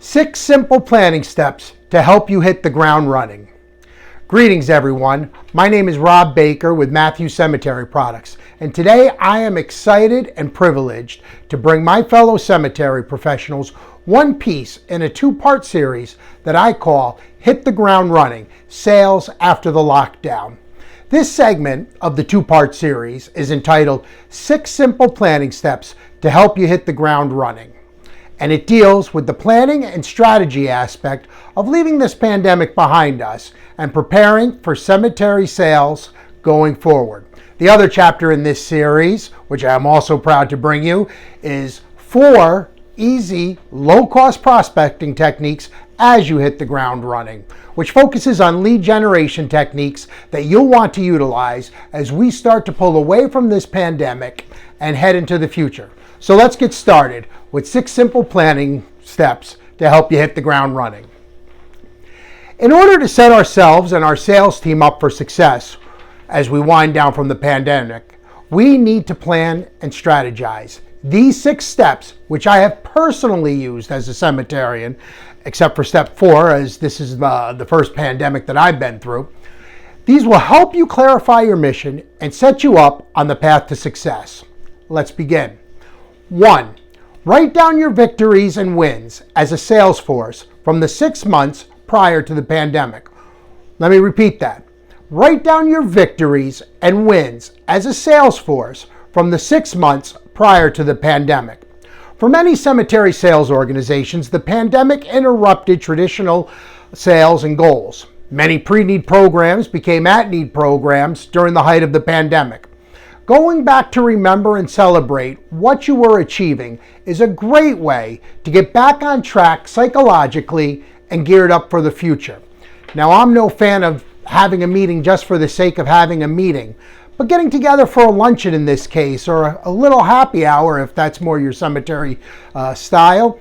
6 simple planning steps to help you hit the ground running. Greetings everyone, my name is Rob Baker with Matthews Cemetery Products, and today I am excited and privileged to bring my fellow cemetery professionals one piece in a 2-part series that I call Hit the Ground Running, Sales After the Lockdown. This segment of the 2-part series is entitled 6 Simple Planning Steps to Help You Hit the Ground Running. And it deals with the planning and strategy aspect of leaving this pandemic behind us and preparing for cemetery sales going forward. The other chapter in this series, which I'm also proud to bring you, is 4 easy, low-cost prospecting techniques as you hit the ground running, which focuses on lead generation techniques that you'll want to utilize as we start to pull away from this pandemic and head into the future. So let's get started with 6 simple planning steps to help you hit the ground running. In order to set ourselves and our sales team up for success as we wind down from the pandemic, we need to plan and strategize. These 6 steps, which I have personally used as a cemeterian, except for step 4, as this is the first pandemic that I've been through, these will help you clarify your mission and set you up on the path to success. Let's begin. 1. Write down your victories and wins as a sales force from the 6 months prior to the pandemic. Let me repeat that. Write down your victories and wins as a sales force from the 6 months prior to the pandemic. For many cemetery sales organizations, the pandemic interrupted traditional sales and goals. Many pre-need programs became at-need programs during the height of the pandemic. Going back to remember and celebrate what you were achieving is a great way to get back on track psychologically and geared up for the future. Now, I'm no fan of having a meeting just for the sake of having a meeting, but getting together for a luncheon in this case, or a little happy hour if that's more your cemetery style,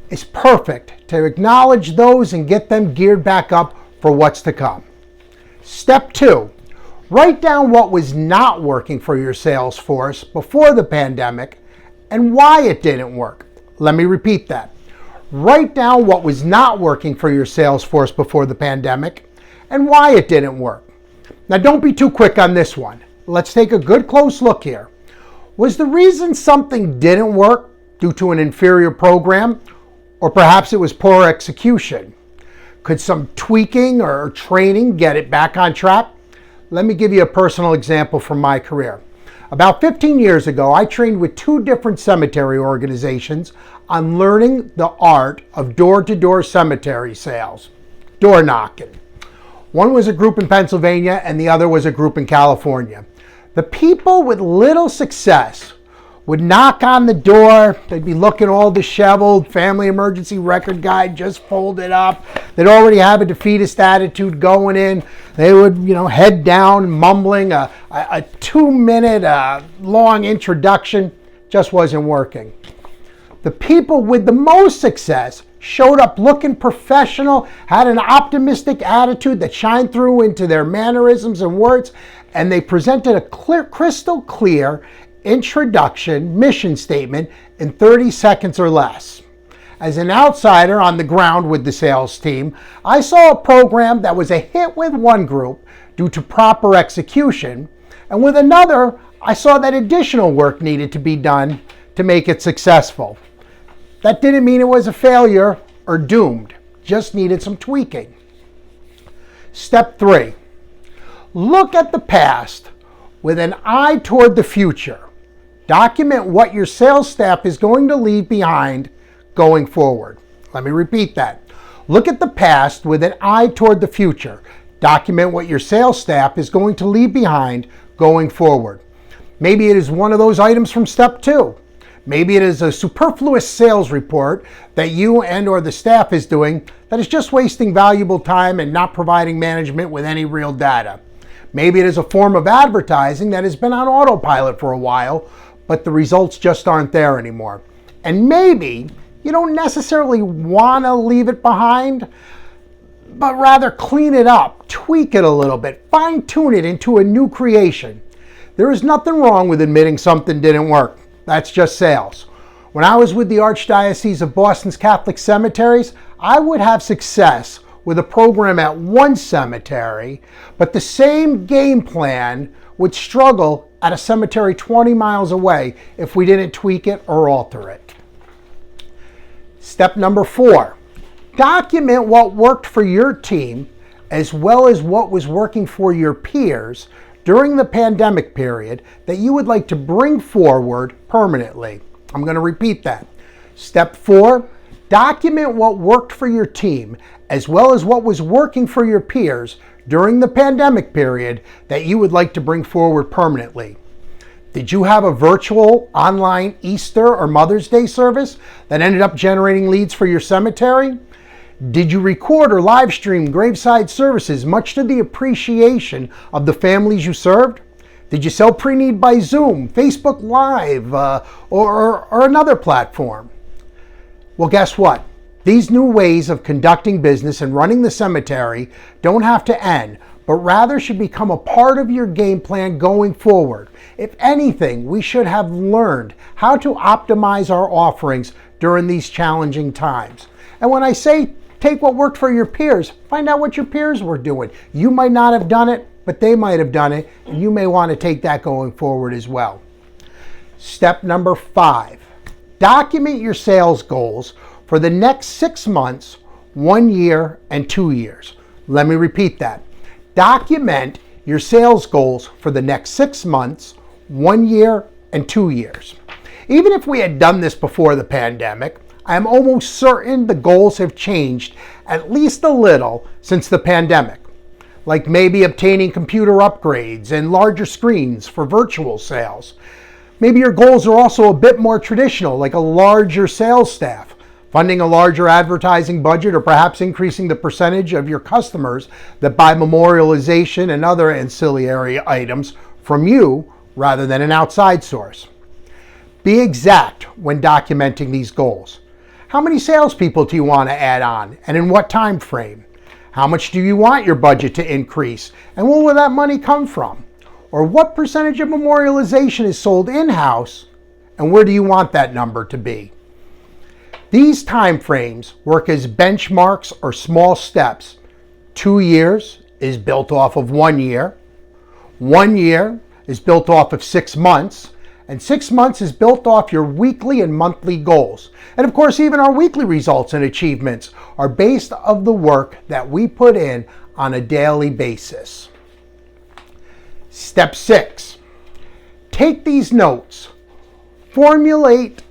is perfect to acknowledge those and get them geared back up for what's to come. Step 2. Write down what was not working for your sales force before the pandemic and why it didn't work. Let me repeat that. Write down what was not working for your sales force before the pandemic and why it didn't work. Now, don't be too quick on this one. Let's take a good close look here. Was the reason something didn't work due to an inferior program, or perhaps it was poor execution? Could some tweaking or training get it back on track? Let me give you a personal example from my career. About 15 years ago, I trained with 2 different cemetery organizations on learning the art of door-to-door cemetery sales, door knocking. One was a group in Pennsylvania and the other was a group in California. The people with little success would knock on the door. They'd be looking all disheveled, family emergency record guide just folded up. They'd already have a defeatist attitude going in. They would, head down, mumbling a 2-minute long introduction. Just wasn't working. The people with the most success showed up looking professional, had an optimistic attitude that shined through into their mannerisms and words, and they presented a crystal clear introduction mission statement in 30 seconds or less. As an outsider on the ground with the sales team, I saw a program that was a hit with one group due to proper execution, and with another, I saw that additional work needed to be done to make it successful. That didn't mean it was a failure or doomed, just needed some tweaking. Step 3. Look at the past with an eye toward the future. Document what your sales staff is going to leave behind going forward. Let me repeat that. Look at the past with an eye toward the future. Document what your sales staff is going to leave behind going forward. Maybe it is one of those items from step 2. Maybe it is a superfluous sales report that you and or the staff is doing that is just wasting valuable time and not providing management with any real data. Maybe it is a form of advertising that has been on autopilot for a while, but the results just aren't there anymore. And maybe you don't necessarily want to leave it behind, but rather clean it up, tweak it a little bit, fine-tune it into a new creation. There is nothing wrong with admitting something didn't work. That's just sales. When I was with the Archdiocese of Boston's Catholic Cemeteries, I would have success with a program at one cemetery, but the same game plan would struggle at a cemetery 20 miles away if we didn't tweak it or alter it. Step number 4, document what worked for your team as well as what was working for your peers during the pandemic period that you would like to bring forward permanently. I'm going to repeat that. Step 4, document what worked for your team as well as what was working for your peers during the pandemic period that you would like to bring forward permanently. Did you have a virtual online Easter or Mother's Day service that ended up generating leads for your cemetery? Did you record or live stream graveside services much to the appreciation of the families you served? Did you sell pre-need by Zoom, Facebook Live, or another platform? Well, guess what? These new ways of conducting business and running the cemetery don't have to end, but rather should become a part of your game plan going forward. If anything, we should have learned how to optimize our offerings during these challenging times. And when I say take what worked for your peers, find out what your peers were doing. You might not have done it, but they might have done it, and you may want to take that going forward as well. Step number 5, document your sales goals for the next 6 months, 1 year, and 2 years. Let me repeat that. Document your sales goals for the next 6 months, 1 year, and 2 years. Even if we had done this before the pandemic, I am almost certain the goals have changed at least a little since the pandemic, like maybe obtaining computer upgrades and larger screens for virtual sales. Maybe your goals are also a bit more traditional, like a larger sales staff, funding a larger advertising budget, or perhaps increasing the percentage of your customers that buy memorialization and other ancillary items from you rather than an outside source. Be exact when documenting these goals. How many salespeople do you want to add on, and in what time frame? How much do you want your budget to increase, and where will that money come from? Or what percentage of memorialization is sold in-house, and where do you want that number to be? These time frames work as benchmarks or small steps. 2 years is built off of 1 year. 1 year is built off of 6 months. And 6 months is built off your weekly and monthly goals. And of course, even our weekly results and achievements are based on the work that we put in on a daily basis. Step 6, take these notes, formulate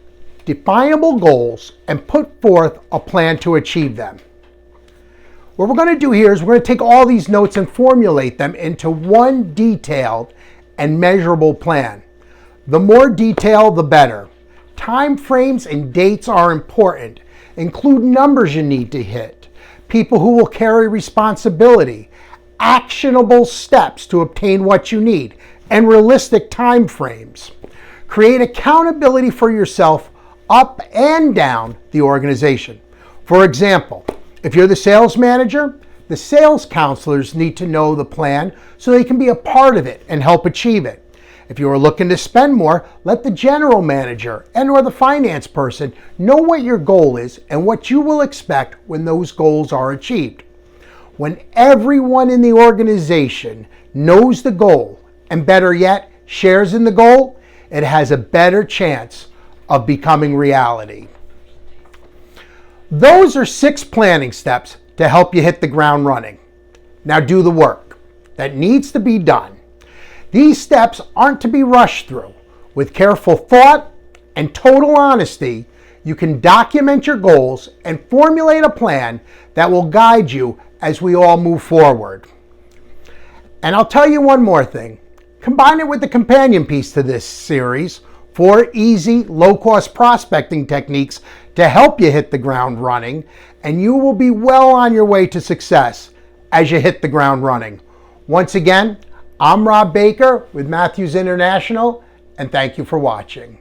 definable goals, and put forth a plan to achieve them. What we're going to do here is we're going to take all these notes and formulate them into one detailed and measurable plan. The more detail, the better. Time frames and dates are important. Include numbers you need to hit, people who will carry responsibility, actionable steps to obtain what you need, and realistic time frames. Create accountability for yourself up and down the organization. For example, if you're the sales manager, the sales counselors need to know the plan so they can be a part of it and help achieve it. If you are looking to spend more, let the general manager and or the finance person know what your goal is and what you will expect when those goals are achieved. When everyone in the organization knows the goal, and better yet, shares in the goal, it has a better chance of becoming reality. Those are 6 planning steps to help you hit the ground running. Now do the work that needs to be done. These steps aren't to be rushed through. With careful thought and total honesty, you can document your goals and formulate a plan that will guide you as we all move forward. And I'll tell you one more thing. Combine it with the companion piece to this series, 4 easy, low-cost prospecting techniques to help you hit the ground running, and you will be well on your way to success as you hit the ground running. Once again, I'm Rob Baker with Matthews International, and thank you for watching.